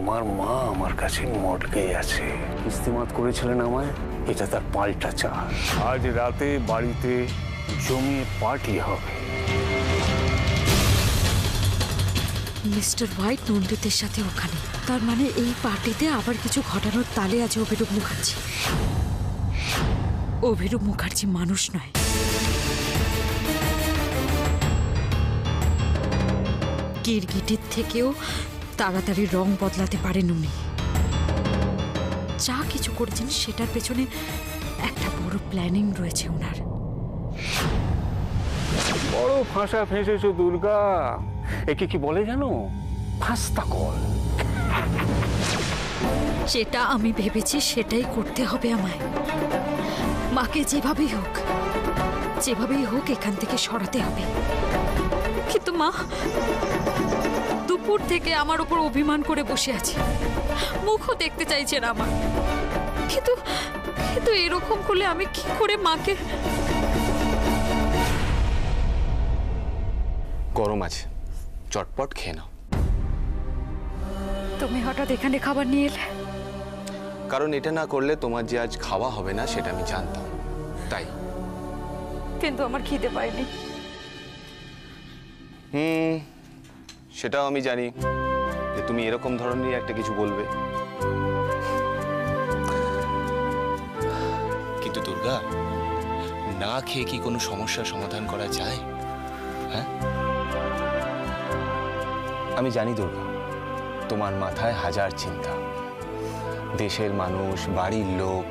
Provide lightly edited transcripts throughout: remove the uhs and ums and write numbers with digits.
তোমার মা আমার কাছে মটকে আছে, ইস্তেমাত করেছিলেন আমায়, এটা তার পাল্টা চাল। আজ রাতে বাড়িতে জমিয়ে পার্টি হবে। মিস্টার হোয়াইট নন্দিতের সাথে ওখানে, তার মানে এই পার্টিতে আবার কিছু ঘটানোর তালে আছে অভিরূপ মুখার্জি। অভিরূপ মুখার্জি মানুষ নয়, গিরগিটির থেকেও তাড়াতাড়ি রং বদলাতে পারেন উনি। যা কিছু করেছেন সেটার পেছনে একটা বড় প্ল্যানিং রয়েছে ওনার। বড় ফাঁসা ফেঁসেছো দুর্গা, একে কি বলে জানো? ফাস্তা কল। যেটা আমি ভেবেছি সেটাই করতে হবে আমায়। মাকে যেভাবেই হোক এখান থেকে সরাতে হবে। কিন্তু মা দুপুর থেকে আমার উপর অভিমান করে বসে আছে, মুখও দেখতে চাইছে না আমার। কিন্তু এরকম করলে আমি কি করে মাকে? গরম আছে, চটপট খেয়ে নাও। তুমি হঠাৎ এখানে খাবার নিয়ে এলে? কারণ এটা না করলে তোমার যে আজ খাওয়া হবে না সেটা আমি জানতাম, তাই। কিন্তু আমার খিদে পায়নি। সেটাও আমি জানি যে তুমি এরকম ধরনের একটা কিছু বলবে। কিন্তু দুর্গা, না খেয়ে কি কোনো সমস্যার সমাধান করা যায়? হ্যাঁ, আমি জানি দুর্গা, তোমার মাথায় হাজার চিন্তা। দেশের মানুষ, বাড়ির লোক,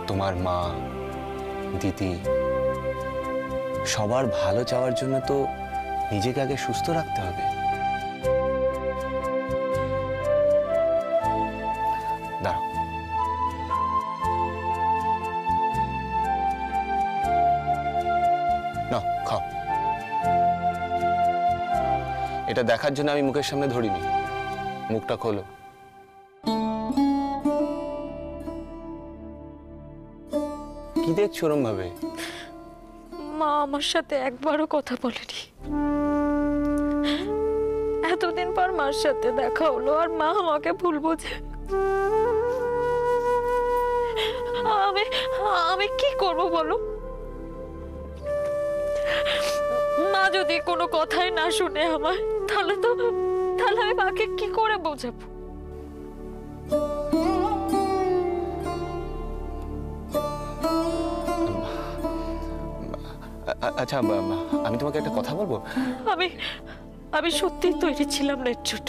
তোমার মা, দিদি, সবার ভালো চাওয়ার জন্য তো নিজেকে আগে সুস্থ রাখতে হবে। দাঁড়াও, নাও খাও। এটা দেখার জন্য আমি মুখের সামনে ধরিনি। মুখটা খোলো। কি দেখছো ওরম ভাবে? মা আমার সাথে একবারও কথা বলেনি। এতদিন পর মার সাথে দেখা হলো আর মা আমাকে ভুল বোঝে। আমি কি করব বলো? মা যদি কোনো কথাই না শুনে আমায়, তাহলে আমি মাকে কি করে বোঝাবো? আচ্ছা, আমি তোমাকে একটা কথা বলবো। আমি সত্যিই তৈরি ছিলাম না এর জন্য।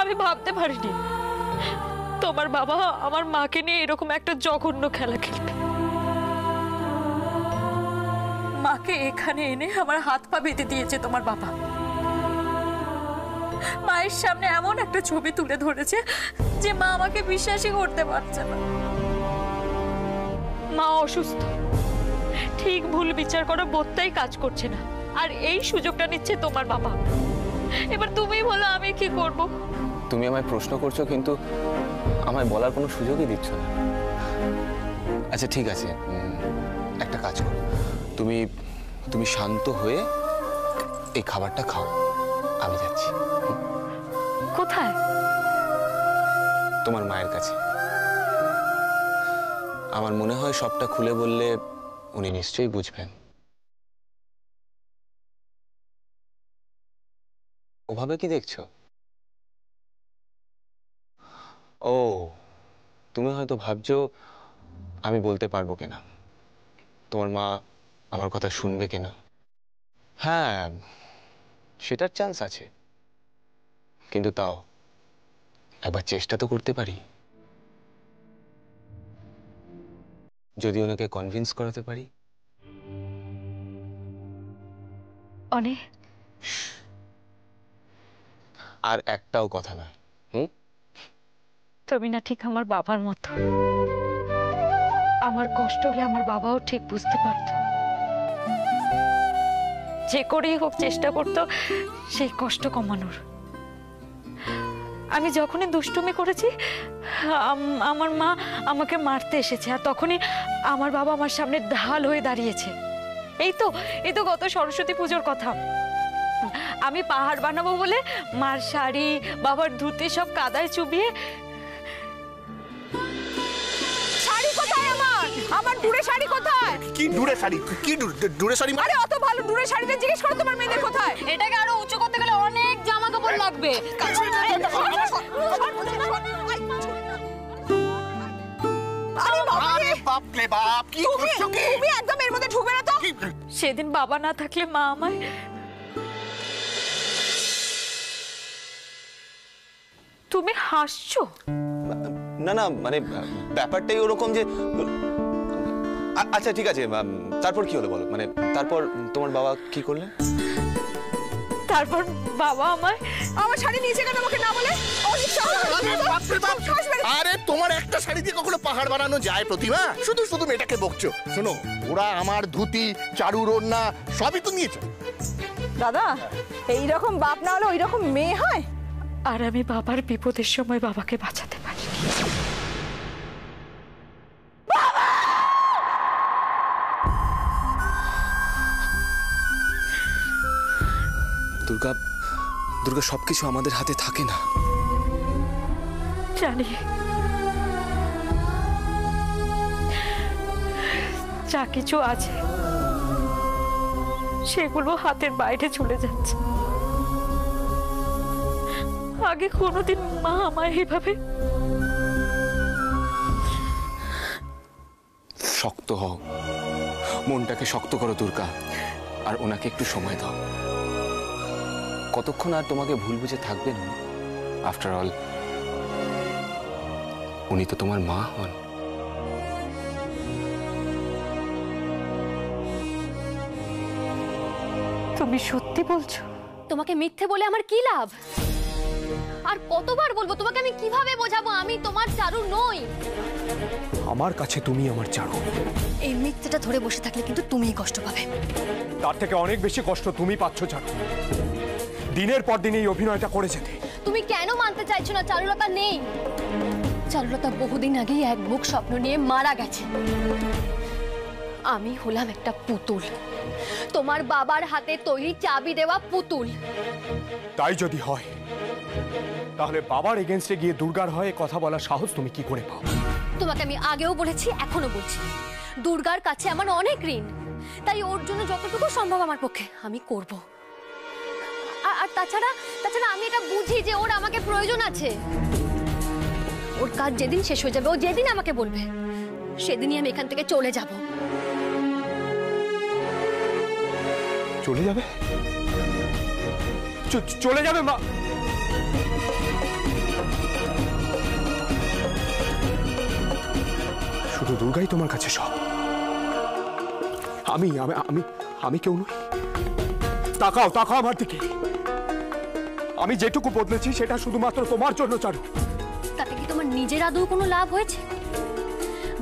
আমি ভাবতে পারিনি তোমার বাবা আমার মাকে নিয়ে এরকম একটা জঘন্য খেলা খেলবে। মাকে এখানে এনে আমার হাত পা বেঁধে দিয়েছে তোমার বাবা। মায়ের সামনে এমন একটা ছবি তুলে ধরেছে যে মা আমাকে বিশ্বাসই করতে পারছে না। মা অসুস্থ, ঠিক ভুল বিচার করার বোধটাই কাজ করছে না, আর এই সুযোগটা নিচ্ছে তোমার বাবা। এবার তুমি বলো আমি কি করব? তুমি আমায় প্রশ্ন করছো কিন্তু আমায় বলার কোনো সুযোগই দিচ্ছ না। আচ্ছা ঠিক আছে, একটা কাজ করো, তুমি শান্ত হয়ে এই খাবারটা খাও। আমি যাচ্ছি। কোথায়? তোমার মায়ের কাছে। আমার মনে হয় সবটা খুলে বললে উনি নিশ্চয়ই বুঝবেন। ওভাবে কি দেখছো? ও, তুমি হয়তো ভাবছো আমি বলতে পারবো কিনা, তোমার মা আমার কথা শুনবে কিনা। হ্যাঁ, সেটার চান্স আছে, কিন্তু তাও একবার চেষ্টা তো করতে পারি। যদি ওনাকে কনভিন্স করাতে পারি। অনেক। আর একটাও কথা না। তুমি না ঠিক আমার বাবার মতো। আমার কষ্ট হলে আমার বাবাও ঠিক বুঝতে পারত, যে করেই হোক চেষ্টা করতো সেই কষ্ট কমানোর। আমি যখনই দুষ্টুমি করেছি আমার মা আমাকে মারতে এসেছে, আর তখনই আমার বাবা আমার সামনে ঢাল হয়ে দাঁড়িয়েছে। এই তো গত সরস্বতী পুজোর কথা। আমি পাহাড় বানাবো বলে মার শাড়ি বাবার ধুতি সব কাদায় চুবিয়ে। শাড়ি কোথায় আমার? আমার দূরে শাড়ি কোথায়? কি দূরে শাড়ি? কি দূরে শাড়ি? আরে অত ভালো দূরে শাড়িতে জিজ্ঞেস করো তোমার মেয়েদের কোথায়। এটাকে আরো উঁচু করতে গেলে অনেক জামা কাপড় লাগবে। সেদিন বাবা না থাকলে মা আমায়। তুমি হাসছো? না না, মানে ব্যাপারটাই ওরকম যে আচ্ছা ঠিক আছে, তারপর কি হলো বলো, মানে তারপর তোমার বাবা কি করলেন? তারপর বাবা আমায় আমার শাড়ি নিচে কেন আমাকে না বলে? আরে তোমার একটা শাড়ি দিয়ে কখনো পাহাড় বানানো যায় প্রতিমা? শুধু শুধু মেয়েটাকে বকছো। শোনো, ওরা আমার ধুতি, চারুর ওড়না সবই তো নিয়েছে। দাদা, এইরকম বাপ না হলে ওই রকম মেয়ে হয়? আর আমি বাবার বিপদের সময় বাবাকে বাঁচাতে পারি। দুর্গা, দুর্গা সবকিছু আমাদের হাতে থাকে না। জানি, যা কিছু আছে সেগুলো হাতের বাইরে চলে যাচ্ছে। আগে কোনোদিন মা আমায় এভাবে। শক্ত হও, মনটাকে শক্ত করো দুর্গা, আর ওনাকে একটু সময় দাও। কতক্ষণ আর তোমাকে ভুল বুঝে থাকবেন? আফটার অল উনি তো তোমার মা হন। তুমি সত্যি বলছো? তোমাকে মিথ্যে বলে আমার কি লাভ? আর কতবার বলবো তোমাকে? আমি কিভাবে বোঝাবো আমি তোমার চারু নই? আমার কাছে তুমি আমার চারু। এই মিথ্যেটা ধরে বসে থাকলে কিন্তু তুমিই কষ্ট পাবে। তার থেকে অনেক বেশি কষ্ট তুমি পাচ্ছ চারু। দিনের পর দিন এই অভিনয়টা করে যেতে। তুমি কেন মানতে চাইছো না চারুলতা নেই? চারুলতা বহুদিন আগেই এক বুক স্বপ্ন নিয়ে মারা গেছে। আমি হলাম একটা পুতুল, তোমার বাবার হাতে তৈরি চাবি দেওয়া পুতুল। তাই যদি হয় তাহলে বাবার এগেইনস্টে গিয়ে দুর্গার হয়ে কথা বলার সাহস তুমি কি করে পাও? তোমাকে আমি আগেও বলেছি, এখনো বলছি, দুর্গার কাছে আমার অনেক ঋণ। তাই ওর জন্য যতটুকু সম্ভব আমার পক্ষে আমি করব। আর তাছাড়া আমি এটা বুঝি যে ওর আমাকে প্রয়োজন আছে। ওর কাজ যেদিন শেষ হয়ে যাবে, ও যেদিন আমাকে বলবে, সেদিনই আমি এখান থেকে চলে যাব। চলে যাবে? চলে যাবে মা? শুধু দুর্গাই তোমার কাছে সব? আমি আমি আমি আমি কেউ নই? তাকাও তাকাও আমার দিকে। আমি যেটুকু বদলেছি সেটা শুধুমাত্র তোমার জন্য চারু। তাতে কি তোমার নিজের আদৌ কোনো লাভ হয়েছে?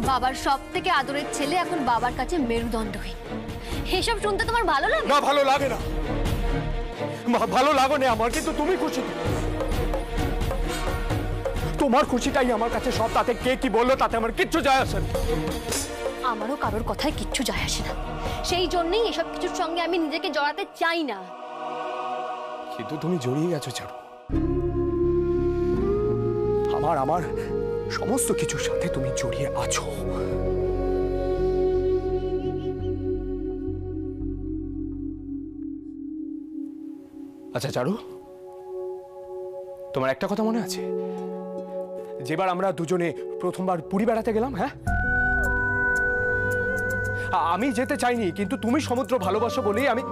বাবার সব থেকে আদরের ছেলে এখন বাবার কাছে মেরুদণ্ডহীন। এসব শুনতে তোমার ভালো লাগে না? ভালো লাগে না মা, ভালো লাগে না আমার, কিন্তু তুমি খুশি। তোমার খুশিটাই আমার কাছে সব। তাতে কে কি বললো তাতে আমার কিচ্ছু যায় আসে না। আমারও কারোর কথায় কিচ্ছু যায় আসে না, সেই জন্যই এসব কিছুর সঙ্গে আমি নিজেকে জড়াতে চাই না। কিন্তু তুমি জড়িয়ে গেছো চারু। আমার সমস্ত কিছুর সাথে তুমি জড়িয়ে আছো। আচ্ছা চারু, তোমার একটা কথা মনে আছে? যেবার আমরা দুজনে প্রথমবার পুরী বেড়াতে গেলাম, হ্যাঁ, আমি যেতে চাইনি, কিন্তু তুমি সমুদ্র ভালোবাসো বলেই আমি।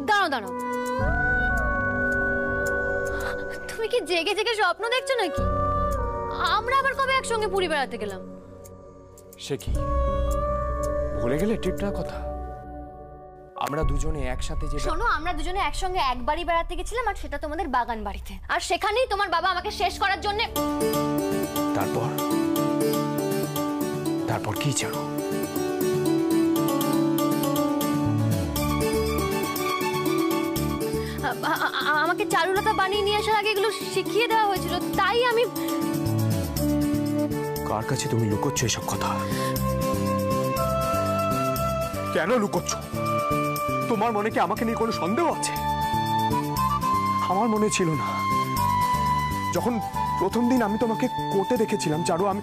দাঁড়াও দাঁড়াও, তুমি কি জেগে জেগে স্বপ্ন দেখছো নাকি? আমরা আবার কবে একসঙ্গে পুরী বেড়াতে গেলাম? সে কি ভুলে গেলে ট্রিপটার কথা? আমরা দুজনে একসাথে যে। শোনো, আমরা দুজনে একসঙ্গে একবারই বেড়াতে গেছিলাম, আর সেটা তোমাদের বাগান বাড়িতে। আর সেখানেই তোমার বাবা আমাকে শেষ করার জন্য। তারপর কি জানো? আমাকে চারুলতা বানিয়ে নিয়ে আসার আগে এগুলো শিখিয়ে দেওয়া হয়েছিল, তাই আমি। কার কাছে তুমি লুকোচ্ছ এসব কথা? কেন লুকোচ্ছ? তোমার মনে কি আমাকে নিয়ে কোনো সন্দেহ আছে? আমার মনে ছিল না। যখন প্রথম দিন আমি তোমাকে কোর্টে দেখেছিলাম চারু, আমি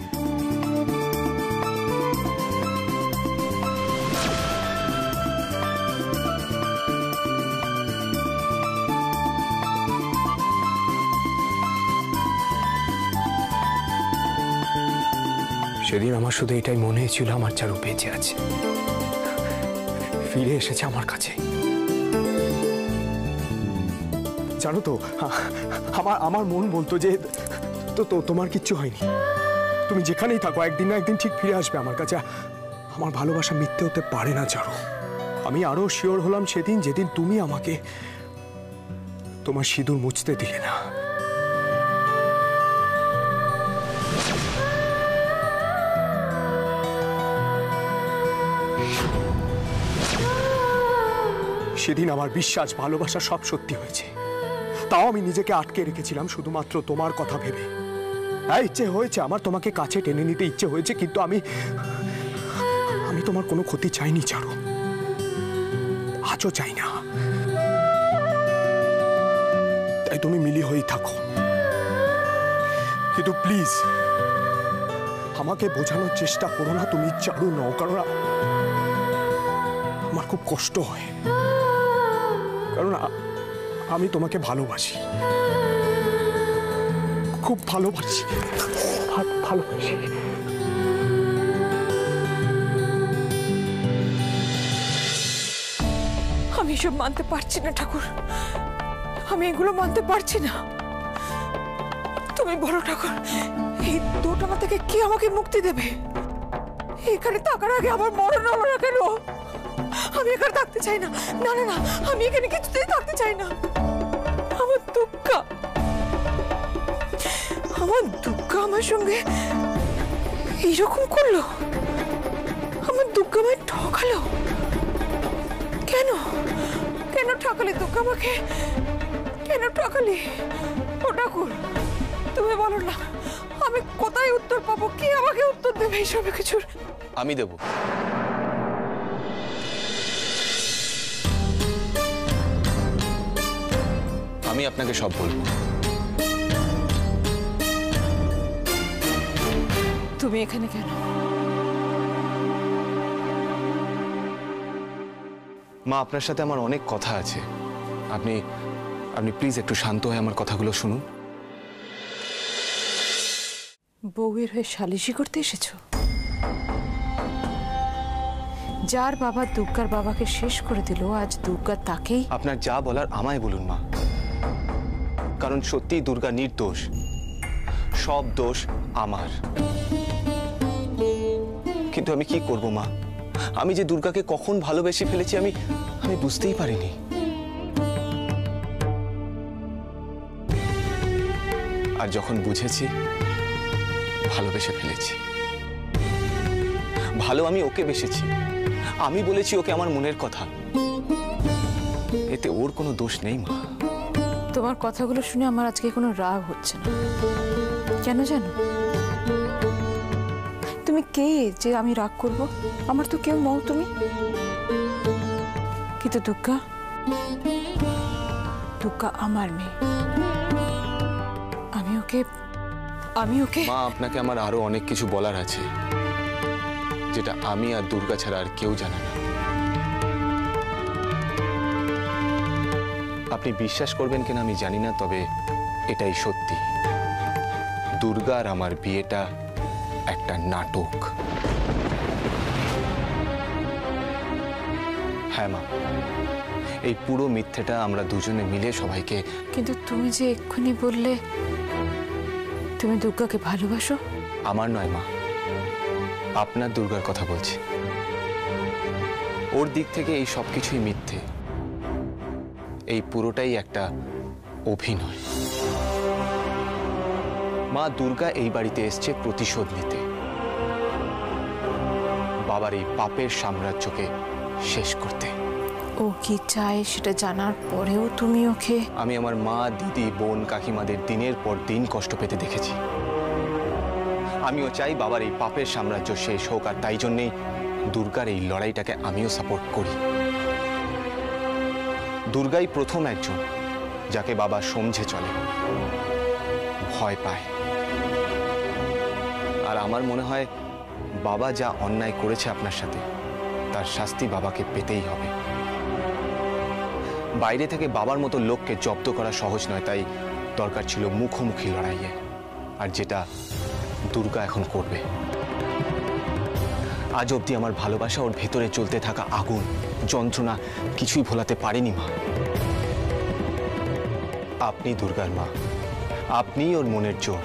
সেদিন আমার শুধু এটাই মনে ছিল, আমার চারু বেঁচে আছে, ফিরে এসেছে আমার কাছে। জানো তো, আমার মন বলতো যে তোমার কিচ্ছু হয়নি, তুমি যেখানেই থাকো একদিন না একদিন ঠিক ফিরে আসবে আমার কাছে। আমার ভালোবাসা মিথ্যে হতে পারে না চারু। আমি আরো শিওর হলাম সেদিন, যেদিন তুমি আমাকে তোমার সিঁদুর মুছতে দিলে না। সেদিন আমার বিশ্বাস, ভালোবাসা সব সত্যি হয়েছে, তাও আমি নিজেকে আটকে রেখেছিলাম শুধুমাত্র তোমার কথা ভেবে। হ্যাঁ, ইচ্ছে হয়েছে আমার তোমাকে কাছে টেনে নিতে ইচ্ছে হয়েছে, কিন্তু আমি তোমার কোনো ক্ষতি চাইনি চারু, আজও চাই না। তাই তুমি মিলি হয়েই থাকো, কিন্তু প্লিজ আমাকে বোঝানোর চেষ্টা করো না তুমি চারু নও, কারণ আমার খুব কষ্ট হয়, কারণ আমি তোমাকে ভালোবাসি, খুব ভালোবাসি, ভালোবাসি। আমি এসব মানতে পারছি না ঠাকুর, আমি এগুলো মানতে পারছি না। তুমি বলো ঠাকুর, এই দোটানা থেকে কি আমাকে মুক্তি দেবে? এখানে থাকার আগে আমার মরণ হলো না কেন? আমি এখানে থাকতে চাই না, না না না, আমি এখানে কিছুতেই থাকতে চাই না। আমার দুঃখ আমার সঙ্গে এইরকম করলো, আমার দুঃখ আমায় ঠকালো। কেন কেন ঠকালি দুঃখ আমাকে? কেন ঠকালি? ও ঠাকুর, তুমি বলো না, আমি কোথায় উত্তর পাবো? কি আমাকে উত্তর দেবে এইসব কিছুর? আমি দেব। আমি আপনাকে সব বলবো। তুমি এখানে কেন? মা, আপনার সাথে আমার অনেক কথা আছে, আপনি প্লিজ একটু শান্ত হয়ে আমার কথাগুলো শুনুন। বউয়ের হয়ে সালিশি করতে এসেছো? যার বাবা দুর্গার বাবাকে শেষ করে দিল, আজ দুর্গা তাকেই। আপনার যা বলার আমায় বলুন মা, কারণ সত্যি দুর্গা নির্দোষ, সব দোষ আমার। কিন্তু আমি কি করব মা, আমি যে দুর্গাকে কখন ভালোবেসে ফেলেছি আমি বুঝতেই পারিনি। আর যখন বুঝেছি, ভালোবেসে ফেলেছি। ভালো আমি ওকে বেসেছি, আমি বলেছি ওকে আমার মনের কথা, এতে ওর কোনো দোষ নেই মা। তোমার কথাগুলো শুনে আমার আজকে কোনো রাগ হচ্ছে না, কেন জানো? তুমি কে যে আমি রাগ করব? আমার তো কেউ নও তুমি। কিন্তু দুর্গা আমার মেয়ে, আমি ওকে মা, আপনাকে আমার আরো অনেক কিছু বলার আছে, যেটা আমি আর দুর্গা ছাড়া আর কেউ জানে না। আপনি বিশ্বাস করবেন কিনা আমি জানি না, তবে এটাই সত্যি, দুর্গা আর আমার বিয়েটা একটা নাটক। হ্যাঁ মা, এই পুরো মিথ্যেটা আমরা দুজনে মিলে সবাইকে। কিন্তু তুমি যে এক্ষুনি বললে তুমি দুর্গাকে ভালোবাসো। আমার নয় মা, আপনার দুর্গার কথা বলছি। ওর দিক থেকে এই সব কিছুই মিথ্যে, এই পুরোটাই একটা অভিনয়। মা, দুর্গা এই বাড়িতে এসছে প্রতিশোধ নিতে, বাবার এই পাপের সাম্রাজ্যকে শেষ করতে। ও কি চায় সেটা জানার পরেও তুমি ওকে? আমি আমার মা, দিদি, বোন, কাকিমাদের দিনের পর দিন কষ্ট পেতে দেখেছি। আমিও চাই বাবার এই পাপের সাম্রাজ্য শেষ হোক, আর তাই জন্যেই দুর্গার এই লড়াইটাকে আমিও সাপোর্ট করি। দুর্গাই প্রথম একজন যাকে বাবা সমঝে চলে, ভয় পায়। আর আমার মনে হয় বাবা যা অন্যায় করেছে আপনার সাথে, তার শাস্তি বাবাকে পেতেই হবে। বাইরে থেকে বাবার মতো লোককে জব্দ করা সহজ নয়, তাই দরকার ছিল মুখোমুখি লড়াইয়ে, আর যেটা দুর্গা এখন করবে। আজ অবধি আমার ভালোবাসা ওর ভেতরে চলতে থাকা আগুন, যন্ত্রণা কিছুই ভোলাতে পারেনি মা। আপনি দুর্গার মা, আপনি ওর মনের জোর।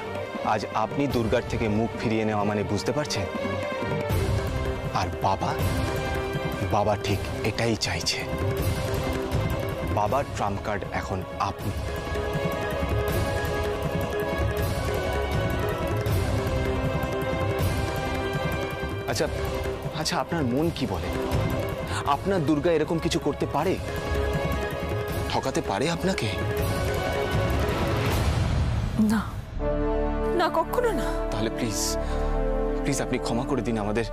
আজ আপনি দুর্গার থেকে মুখ ফিরিয়ে নেওয়া মানে বুঝতে পারছেন? আর বাবা ঠিক এটাই চাইছে। বাবার ট্রাম্প কার্ড এখন আপনি। আচ্ছা আচ্ছা, আপনার মন কি বলে? আপনার দুর্গা এরকম কিছু করতে পারে? ঠকাতে পারে আপনাকে? না না, কখনো না। তাহলে প্লিজ প্লিজ আপনি ক্ষমা করে দিন আমাদের।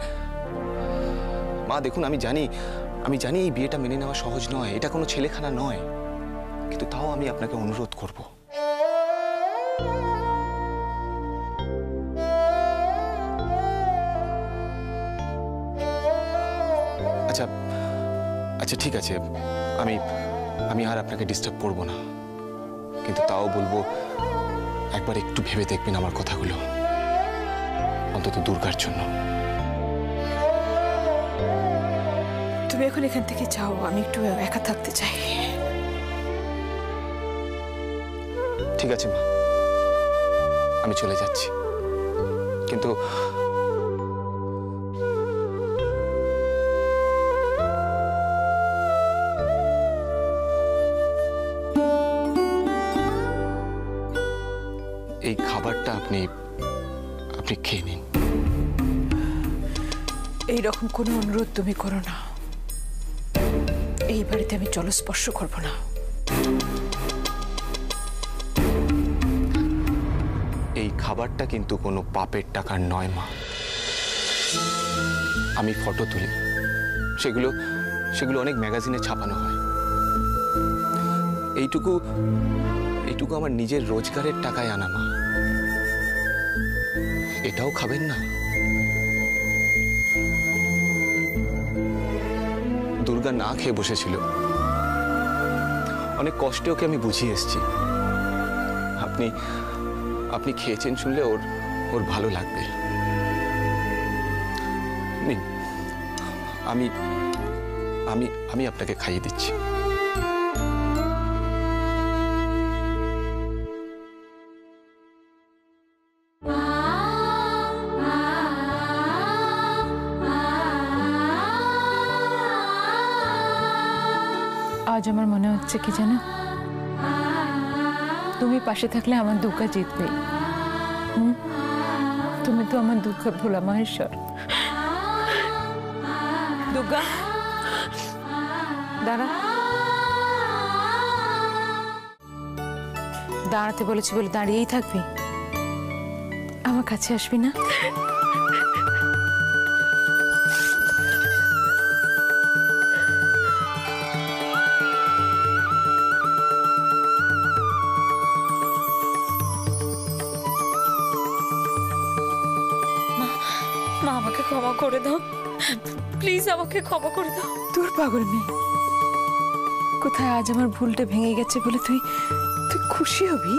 মা দেখুন, আমি জানি এই বিয়েটা মেনে নেওয়া সহজ নয়, এটা কোনো ছেলেখানা নয়, কিন্তু তাও আমি আপনাকে অনুরোধ করব। আচ্ছা আচ্ছা ঠিক আছে, আমি আর আপনাকে ডিস্টার্ব করব না, কিন্তু তাও বলবো একবার একটু ভেবে দেখবেন আমার কথাগুলো, অন্তত দুর্গার জন্য। তুমি এখন এখান থেকে যাও, আমি একটু একা থাকতে চাই। ঠিক আছে মা, আমি চলে যাচ্ছি, কিন্তু এই খাবারটা আপনি খেয়ে নিন। এইরকম কোনো অনুরোধ তুমি করো না। এই বাড়িতে আমি জলস্পর্শ করব না। এই খাবারটা কিন্তু কোনো পাপের টাকার নয় মা। আমি ফটো তুলি, সেগুলো অনেক ম্যাগাজিনে ছাপানো হয়। এইটুকু আমার নিজের রোজগারের টাকায় আনা মা। এটাও খাবেন না? দুর্গা না খেয়ে বসেছিল, অনেক কষ্টে ওকে আমি বুঝিয়ে এসেছি। আপনি খেয়েছেন শুনলে ওর ভালো লাগবে। নিন, আমি আপনাকে খাইয়ে দিচ্ছি। আজ আমার মনে হচ্ছে কি জানো, তুমি পাশে থাকলে আমার দুর্গা জিতবে। তুমি তো আমার দুর্গা ভোলা মহেশ্বর। দুর্গা দাঁড়া, দাঁড়াতে বলেছি বলে দাঁড়িয়েই থাকবি? আমার কাছে আসবি না? মা, আমাকে ক্ষমা করে দাও প্লিজ, আমাকে ক্ষমা করে দাও। তোর পাগল মেয়ে কোথায়? আজ আমার ভুলটা ভেঙে গেছে বলে তুই খুশি হবি,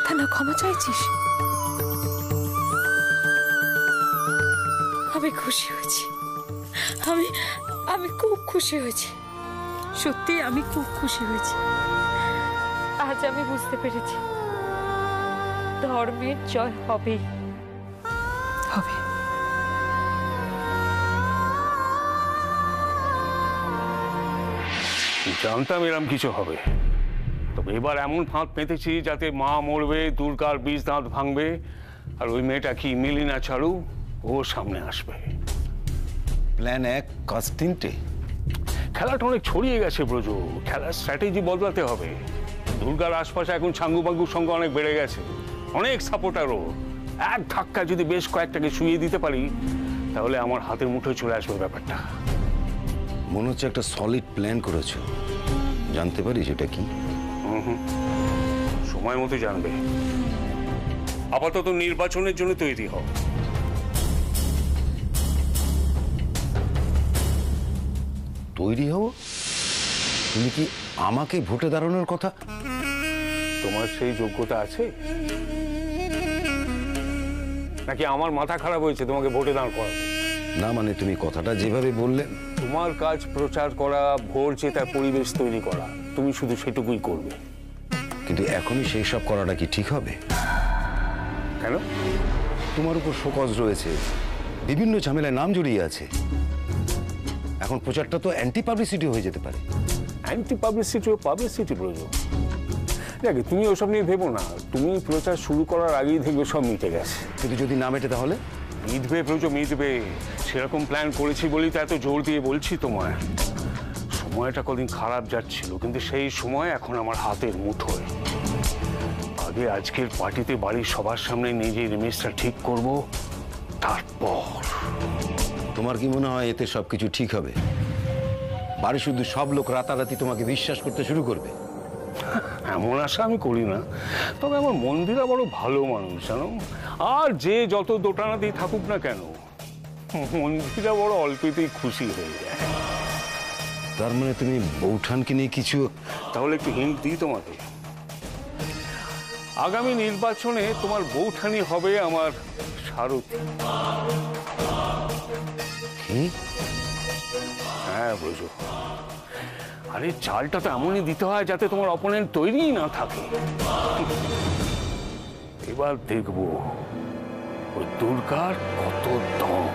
তা না ক্ষমা চাইছিস? আমি খুশি হয়েছি, আমি খুব খুশি হয়েছি, সত্যি আমি খুব খুশি হয়েছি। আজ আমি বুঝতে পেরেছি ধর্মের জয় হবেই হবে। জানতাম এরম কিছু হবে, তবে এবার এমন ফাঁদ পেতেছি যাতে মা মরবে, দুর্গার বীজ দাঁত ভাঙবে, আর ওই মেয়েটা কি মিলিনা ছাড়ু ও সামনে আসবে। প্ল্যান 1 কাজ 3টে। খেলাটা অনেক ছড়িয়ে গেছে ব্রজ, খেলার স্ট্র্যাটেজি বদলাতে হবে। দুর্গার আশপাশে এখন ছাঙ্গু বাঙ্গুর সঙ্গে অনেক বেড়ে গেছে, অনেক সাপোর্টারও। এক ধাক্কা যদি বেশ কয়েকটাকে শুইয়ে দিতে পারি, তাহলে আমার হাতের মুঠোয় চলে আসবে ব্যাপারটা। মনে হচ্ছে একটা সলিড প্ল্যান করেছো, জানতে পারি সেটা কি? সময় মতো জানবে। আপাতত নির্বাচনের জন্য তৈরি হও। তৈরি হও? তুমি কি আমাকে ভোটে দাঁড়ানোর কথা? তোমার সেই যোগ্যতা আছে নাকি আমার মাথা খারাপ হয়েছে তোমাকে ভোটে দাঁড় করাবো? না মানে তুমি কথাটা যেভাবে বললে। তোমার কাজ প্রচার করা, ভোট জেতার পরিবেশ তৈরি করা, তুমি শুধু সেটুকুই করবে। কিন্তু এখনই সেই সব করাটা কি ঠিক হবে? কেন? তোমার উপর শোকজ রয়েছে, বিভিন্ন ঝামেলায় নাম জড়িয়ে আছে। এখন প্রচারটা তো অ্যান্টি পাবলিসিটি হয়ে যেতে পারে। অ্যান্টি পাবলিসিটি ও পাবলিসিটি প্রয়োজন। দেখে তুমি ওসব নিয়ে ভেবো না, তুমি প্রচার শুরু করার আগেই দেখবে সব মিটে গেছে। কিন্তু যদি না মেটে তাহলে? মিটবে প্রয়োজন, মিটবে। সেরকম প্ল্যান করেছি বলেই তো এত জোর দিয়ে বলছি তোমায়। সময়টা কদিন খারাপ যাচ্ছিল, কিন্তু সেই সময় এখন আমার হাতের মুঠোয়। আগে আজকের পার্টিতে বাড়ির সবার সামনে নিজের ইমেজটা ঠিক করব, তারপর। তোমার কি মনে হয় এতে সবকিছু ঠিক হবে? বাড়ি শুধু সব লোক রাতারাতি তোমাকে বিশ্বাস করতে শুরু করবে? এমন আশা আমি করি না, তবে আমার মন্দিরা বড় ভালো মানুষ জানো। আর যে যত দোটানা দিয়ে থাকুক না কেন, মন্দিরা বড় অল্পেতেই খুশি হয়ে যায়। তার মানে তুমি বৌঠানকে নিয়ে কিছু? তাহলে একটু হিন্ট দিই তোমাকে। আগামী নির্বাচনে তোমার বৌঠানি হবে আমার সারথি। হ্যাঁ বুঝো। আরে চালটা তো এমনই দিতে হয় যাতে তোমার অপোনেন্ট তৈরিই না থাকে। এবার দেখবো ওই দুর্গার কত দম।